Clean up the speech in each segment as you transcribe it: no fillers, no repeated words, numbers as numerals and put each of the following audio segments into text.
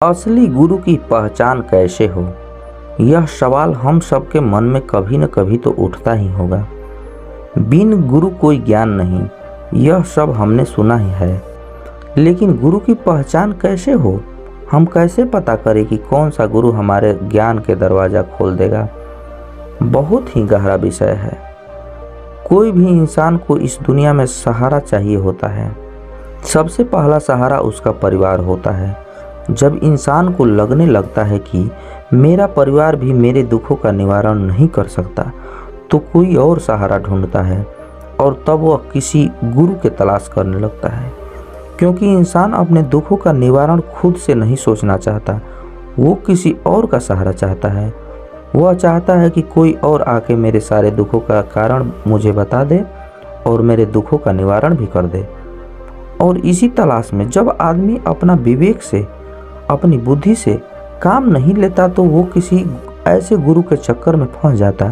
असली गुरु की पहचान कैसे हो, यह सवाल हम सबके मन में कभी न कभी तो उठता ही होगा। बिन गुरु कोई ज्ञान नहीं, यह सब हमने सुना ही है। लेकिन गुरु की पहचान कैसे हो, हम कैसे पता करें कि कौन सा गुरु हमारे ज्ञान के दरवाज़ा खोल देगा। बहुत ही गहरा विषय है। कोई भी इंसान को इस दुनिया में सहारा चाहिए होता है। सबसे पहला सहारा उसका परिवार होता है। जब इंसान को लगने लगता है कि मेरा परिवार भी मेरे दुखों का निवारण नहीं कर सकता, तो कोई और सहारा ढूंढता है और तब वह किसी गुरु के तलाश करने लगता है। क्योंकि इंसान अपने दुखों का निवारण खुद से नहीं सोचना चाहता, वो किसी और का सहारा चाहता है। वह चाहता है कि कोई और आके मेरे सारे दुखों का कारण मुझे बता दे और मेरे दुखों का निवारण भी कर दे। और इसी तलाश में जब आदमी अपना विवेक से, अपनी बुद्धि से काम नहीं लेता, तो वो किसी ऐसे गुरु के चक्कर में फंस जाता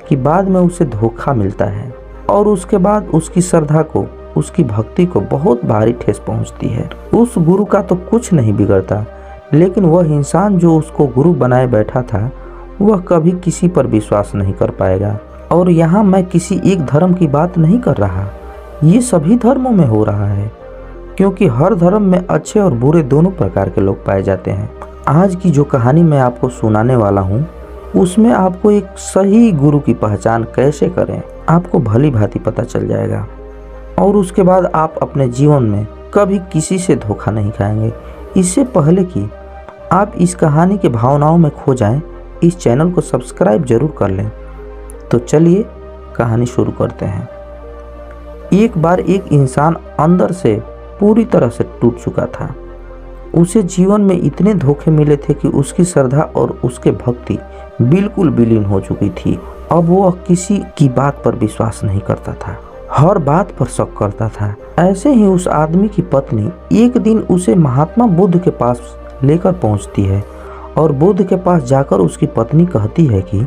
कि बाद में उसे धोखा मिलता है और उसके बाद उसकी श्रद्धा को, उसकी भक्ति को बहुत भारी ठेस पहुंचती है। उस गुरु का तो कुछ नहीं बिगड़ता, लेकिन वह इंसान जो उसको गुरु बनाए बैठा था, वह कभी किसी पर विश्वास नहीं कर पाएगा। और यहाँ मैं किसी एक धर्म की बात नहीं कर रहा, ये सभी धर्मों में हो रहा है, क्योंकि हर धर्म में अच्छे और बुरे दोनों प्रकार के लोग पाए जाते हैं। आज की जो कहानी मैं आपको सुनाने वाला हूँ, उसमें आपको एक सही गुरु की पहचान कैसे करें, आपको भली भांति पता चल जाएगा। और उसके बाद आप अपने जीवन में कभी किसी से धोखा नहीं खाएंगे। इससे पहले कि आप इस कहानी के भावनाओं में खो जाएं, इस चैनल को सब्सक्राइब जरूर कर लें। तो चलिए कहानी शुरू करते हैं। एक बार एक इंसान अंदर से पूरी तरह से टूट चुका था। उसे जीवन में इतने धोखे मिले थे कि उसकी श्रद्धा और उसके भक्ति बिल्कुल विलीन हो चुकी थी। अब वह किसी की बात पर विश्वास नहीं करता था, हर बात पर शक करता था। ऐसे ही उस आदमी की पत्नी एक दिन उसे महात्मा बुद्ध के पास लेकर पहुंचती है और बुद्ध के पास जाकर उसकी पत्नी कहती है कि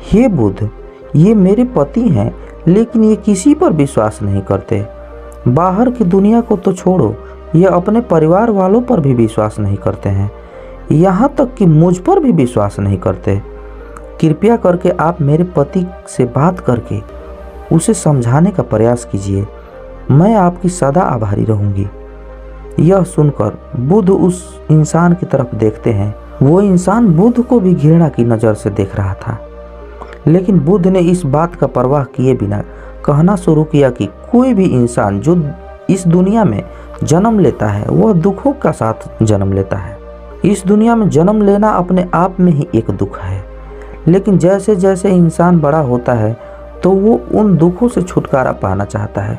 हे बुद्ध, ये मेरे पति हैं, लेकिन ये किसी पर विश्वास नहीं करते। बाहर की दुनिया को तो छोड़ो, ये अपने परिवार वालों पर भी विश्वास नहीं करते हैं, यहाँ तक कि मुझ पर भी विश्वास नहीं करते। कृपया करके आप मेरे पति से बात करके उसे समझाने का प्रयास कीजिए, मैं आपकी सदा आभारी रहूंगी। यह सुनकर बुद्ध उस इंसान की तरफ देखते हैं। वो इंसान बुद्ध को भी घृणा की नज़र से देख रहा था, लेकिन बुद्ध ने इस बात का परवाह किए बिना कहना शुरू किया कि कोई भी इंसान जो इस दुनिया में जन्म लेता है, वह दुखों का साथ जन्म लेता है। इस दुनिया में जन्म लेना अपने आप में ही एक दुख है, लेकिन जैसे जैसे इंसान बड़ा होता है तो वो उन दुखों से छुटकारा पाना चाहता है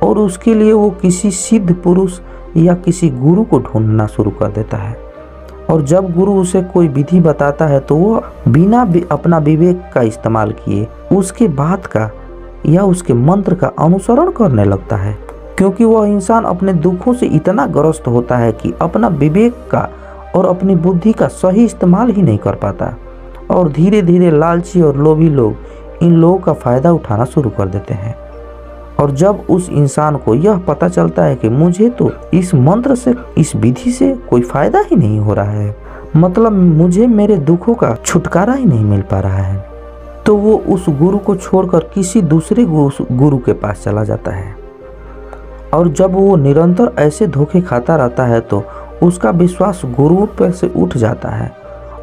और उसके लिए वो किसी सिद्ध पुरुष या किसी गुरु को ढूंढना शुरू कर देता है। और जब गुरु उसे कोई विधि बताता है तो वो बिना अपना विवेक का इस्तेमाल किए उसके बात का या उसके मंत्र का अनुसरण करने लगता है, क्योंकि वह इंसान अपने दुखों से इतना ग्रस्त होता है कि अपना विवेक का और अपनी बुद्धि का सही इस्तेमाल ही नहीं कर पाता। और धीरे धीरे लालची और लोभी लोग इन लोगों का फ़ायदा उठाना शुरू कर देते हैं। और जब उस इंसान को यह पता चलता है कि मुझे तो इस मंत्र से, इस विधि से कोई फ़ायदा ही नहीं हो रहा है, मतलब मुझे मेरे दुखों का छुटकारा ही नहीं मिल पा रहा है, तो वो उस गुरु को छोड़कर किसी दूसरे गुरु के पास चला जाता है। और जब वो निरंतर ऐसे धोखे खाता रहता है तो उसका विश्वास गुरुओं पर से उठ जाता है।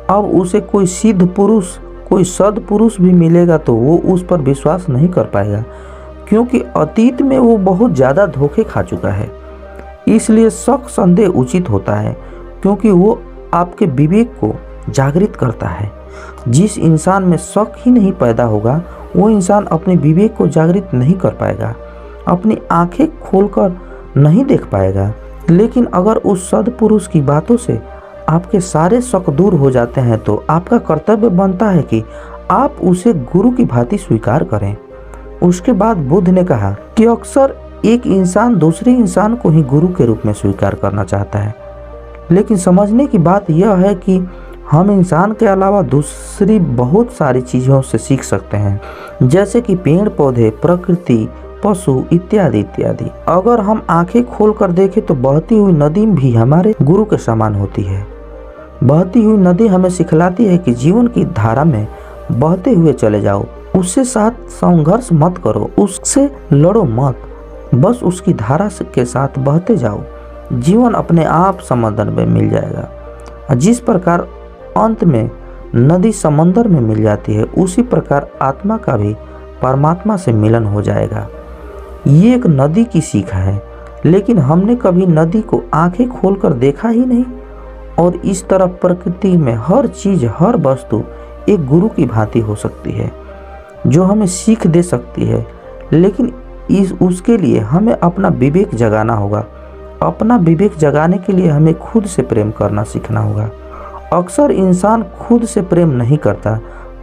अब उसे कोई सिद्ध पुरुष, कोई सद्पुरुष भी मिलेगा तो वो उस पर विश्वास नहीं कर पाएगा, क्योंकि अतीत में वो बहुत ज़्यादा धोखे खा चुका है। इसलिए शक संदेह उचित होता है, क्योंकि वो आपके विवेक को जागृत करता है। जिस इंसान में शक ही नहीं पैदा होगा, वो इंसान अपने विवेक को जागृत नहीं कर पाएगा, अपनी आंखें खोलकर नहीं देख पाएगा। लेकिन अगर उस सद्पुरुष की बातों से आपके सारे शक दूर हो जाते हैं तो आपका कर्तव्य बनता है कि आप उसे गुरु की भांति स्वीकार करें। उसके बाद बुद्ध ने कहा कि अक्सर एक इंसान दूसरे इंसान को ही गुरु के रूप में स्वीकार करना चाहता है, लेकिन समझने की बात यह है कि हम इंसान के अलावा दूसरी बहुत सारी चीज़ों से सीख सकते हैं, जैसे कि पेड़ पौधे, प्रकृति, पशु इत्यादि इत्यादि। अगर हम आंखें खोल कर देखें तो बहती हुई नदी भी हमारे गुरु के समान होती है। बहती हुई नदी हमें सिखलाती है कि जीवन की धारा में बहते हुए चले जाओ, उससे साथ संघर्ष मत करो, उससे लड़ो मत, बस उसकी धारा के साथ बहते जाओ। जीवन अपने आप समंदर में मिल जाएगा। जिस प्रकार अंत में नदी समंदर में मिल जाती है, उसी प्रकार आत्मा का भी परमात्मा से मिलन हो जाएगा। ये एक नदी की सीख है, लेकिन हमने कभी नदी को आंखें खोलकर देखा ही नहीं। और इस तरह प्रकृति में हर चीज, हर वस्तु एक गुरु की भांति हो सकती है जो हमें सीख दे सकती है, लेकिन उसके लिए हमें अपना विवेक जगाना होगा। अपना विवेक जगाने के लिए हमें खुद से प्रेम करना सीखना होगा। अक्सर इंसान खुद से प्रेम नहीं करता,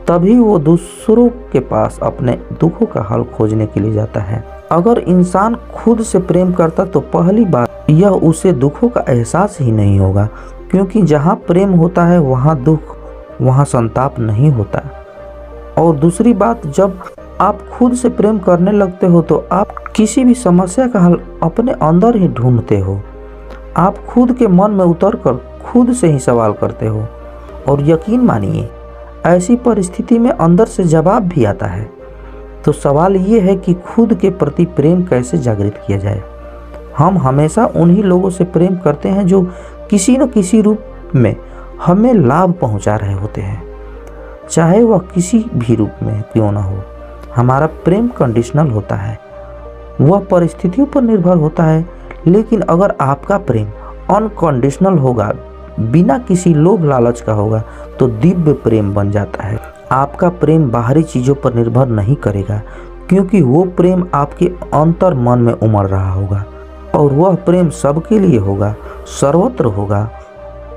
तभी वो दूसरों के पास अपने दुखों का हल खोजने के लिए जाता है। अगर इंसान खुद से प्रेम करता तो पहली बात यह उसे दुखों का एहसास ही नहीं होगा, क्योंकि जहाँ प्रेम होता है वहाँ दुख, वहाँ संताप नहीं होता। और दूसरी बात, जब आप खुद से प्रेम करने लगते हो तो आप किसी भी समस्या का हल अपने अंदर ही ढूंढते हो। आप खुद के मन में उतरकर खुद से ही सवाल करते हो, और यकीन मानिए ऐसी परिस्थिति में अंदर से जवाब भी आता है। तो सवाल ये है कि खुद के प्रति प्रेम कैसे जागृत किया जाए। हम हमेशा उन्हीं लोगों से प्रेम करते हैं जो किसी न किसी रूप में हमें लाभ पहुंचा रहे होते हैं, चाहे वह किसी भी रूप में क्यों न हो। हमारा प्रेम कंडीशनल होता है, वह परिस्थितियों पर निर्भर होता है। लेकिन अगर आपका प्रेम अनकंडीशनल होगा, बिना किसी लोभ लालच का होगा, तो दिव्य प्रेम बन जाता है। आपका प्रेम बाहरी चीज़ों पर निर्भर नहीं करेगा, क्योंकि वो प्रेम आपके अंतर मन में उमड़ रहा होगा, और वह प्रेम सबके लिए होगा, सर्वत्र होगा।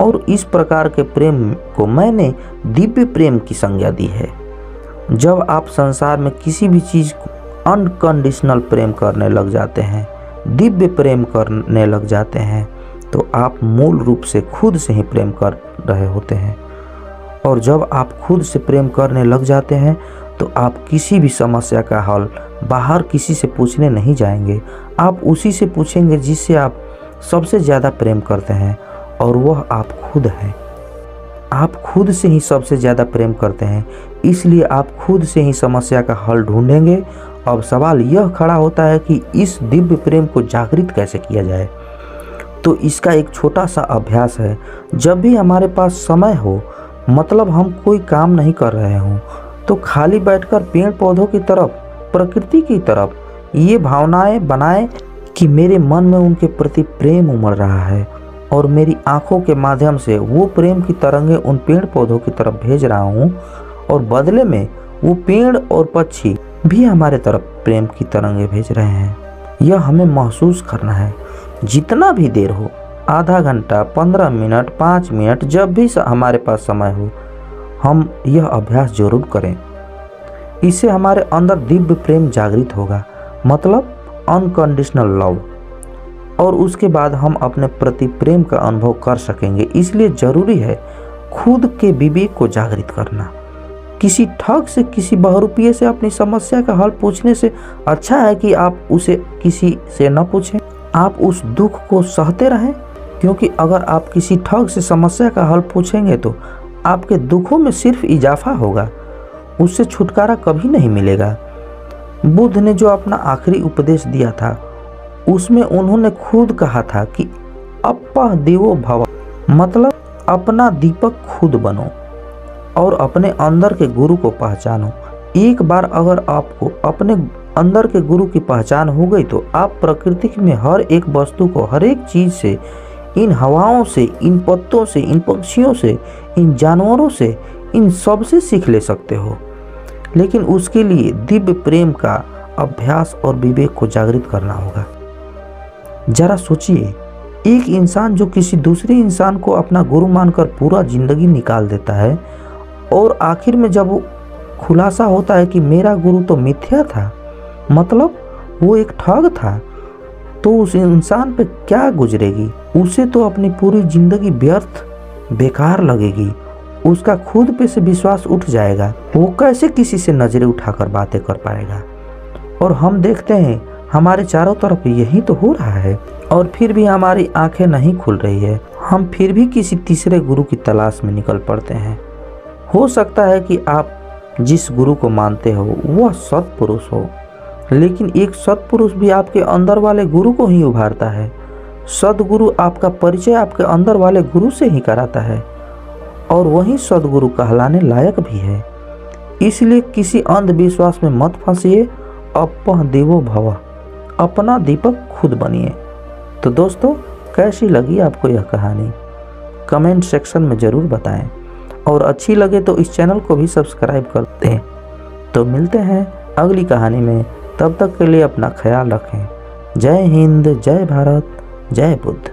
और इस प्रकार के प्रेम को मैंने दिव्य प्रेम की संज्ञा दी है। जब आप संसार में किसी भी चीज़ को अनकंडीशनल प्रेम करने लग जाते हैं, दिव्य प्रेम करने लग जाते हैं, तो आप मूल रूप से खुद से ही प्रेम कर रहे होते हैं। और जब आप खुद से प्रेम करने लग जाते हैं तो आप किसी भी समस्या का हल बाहर किसी से पूछने नहीं जाएंगे। आप उसी से पूछेंगे जिससे आप सबसे ज़्यादा प्रेम करते हैं, और वह आप खुद हैं। आप खुद से ही सबसे ज़्यादा प्रेम करते हैं, इसलिए आप खुद से ही समस्या का हल ढूंढेंगे। अब सवाल यह खड़ा होता है कि इस दिव्य प्रेम को जागृत कैसे किया जाए। तो इसका एक छोटा सा अभ्यास है। जब भी हमारे पास समय हो, मतलब हम कोई काम नहीं कर रहे हों, तो खाली बैठकर पेड़ पौधों की तरफ, प्रकृति की तरफ ये भावनाएं बनाएं कि मेरे मन में उनके प्रति प्रेम उमड़ रहा है, और मेरी आंखों के माध्यम से वो प्रेम की तरंगें उन पेड़ पौधों की तरफ भेज रहा हूँ, और बदले में वो पेड़ और पक्षी भी हमारे तरफ प्रेम की तरंगें भेज रहे हैं। यह हमें महसूस करना है। जितना भी देर हो, आधा घंटा, 15 मिनट, 5 मिनट, जब भी हमारे पास समय हो, हम यह अभ्यास जरूर करें। इससे हमारे अंदर दिव्य प्रेम जागृत होगा, मतलब अनकंडीशनल लव, और उसके बाद हम अपने प्रति प्रेम का अनुभव कर सकेंगे। इसलिए जरूरी है खुद के विवेक को जागृत करना। किसी ठग से, किसी बहुरूपिये से अपनी समस्या का हल पूछने से अच्छा है कि आप उसे किसी से न पूछें। आप उस दुख को सहते रहें, क्योंकि अगर आप किसी ठग से समस्या का हल पूछेंगे तो आपके दुखों में सिर्फ इजाफा होगा, उससे छुटकारा कभी नहीं मिलेगा। बुद्ध ने जो अपना आखिरी उपदेश दिया था, उसमें उन्होंने खुद कहा था कि अपः दिवो भव, मतलब अपना दीपक खुद बनो और अपने अंदर के गुरु को पहचानो। एक बार अगर आपको अपने अंदर के गुरु की पहचान हो गई तो आप प्रकृति में हर एक वस्तु को, हर एक चीज़ से, इन हवाओं से, इन पत्तों से, इन पक्षियों से, इन जानवरों से, इन सब से सीख ले सकते हो। लेकिन उसके लिए दिव्य प्रेम का अभ्यास और विवेक को जागृत करना होगा। जरा सोचिए, एक इंसान जो किसी दूसरे इंसान को अपना गुरु मानकर पूरा जिंदगी निकाल देता है, और आखिर में जब वो खुलासा होता है कि मेरा गुरु तो मिथ्या था, मतलब वो एक ठग था, तो उस इंसान पे क्या गुजरेगी? उसे तो अपनी पूरी जिंदगी व्यर्थ, बेकार लगेगी। उसका खुद पे से विश्वास उठ जाएगा। वो कैसे किसी से नजरें उठाकर बातें कर पाएगा? और हम देखते हैं हमारे चारों तरफ यही तो हो रहा है, और फिर भी हमारी आंखें नहीं खुल रही है। हम फिर भी किसी तीसरे गुरु की तलाश में निकल पड़ते हैं। हो सकता है कि आप जिस गुरु को मानते हो वह सत्पुरुष हो, लेकिन एक सत्पुरुष भी आपके अंदर वाले गुरु को ही उभारता है। सद्गुरु आपका परिचय आपके अंदर वाले गुरु से ही कराता है और वही सद्गुरु कहलाने लायक भी है। इसलिए किसी अंधविश्वास में मत फंसिए। अपह देवो भव, अपना दीपक खुद बनिए। तो दोस्तों, कैसी लगी आपको यह कहानी? कमेंट सेक्शन में ज़रूर बताएं और अच्छी लगे तो इस चैनल को भी सब्सक्राइब कर दें। तो मिलते हैं अगली कहानी में, तब तक के लिए अपना ख्याल रखें। जय हिंद, जय भारत, जय बुद्ध।